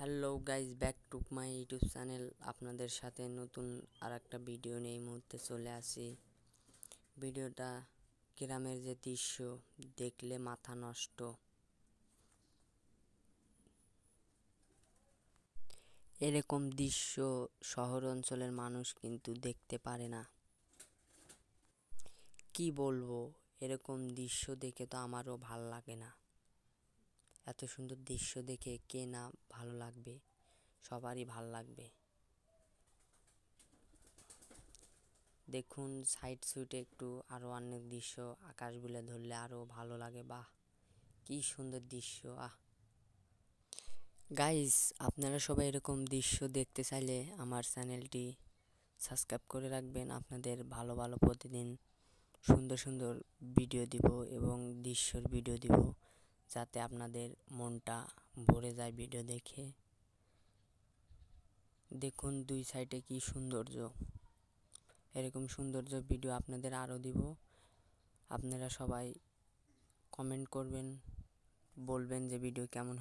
Hello guys, back to my YouTube channel. আপনাদের সাথে নতুন আর একটা ভিডিও নিয়ে এই মুহূর্তে চলে আসি। ভিডিওটা গ্রামের যে দৃশ্য দেখলে মাথা নষ্ট। এরকম দৃশ্য শহর অঞ্চলের মানুষ কিন্তু দেখতে পারে না। কি বলবো, এরকম দৃশ্য দেখে তো আমারও ভাল লাগে না। এত সুন্দর দৃশ্য দেখে কে না ভালো লাগবে, সবারই ভাল লাগবে। দেখুন সাইড সুইটে একটু আরো অনেক দৃশ্য আকাশগুলো ধরলে আরো ভালো লাগে। বাহ, কি সুন্দর দৃশ্য। গাইস, আপনারা সবাই এরকম দৃশ্য দেখতে চাইলে আমার চ্যানেলটি সাবস্ক্রাইব করে রাখবেন। আপনাদের ভালো ভালো প্রতিদিন সুন্দর সুন্দর ভিডিও দিব এবং দৃশ্যর ভিডিও দিব, যাতে আপনাদের মনটা ভরে যায় ভিডিও দেখে। দেখুন দুই সাইডে কি সৌন্দর্য। এরকম সৌন্দর্য ভিডিও আপনাদের আরও দিব। আপনারা সবাই কমেন্ট করবেন, বলবেন যে ভিডিও কেমন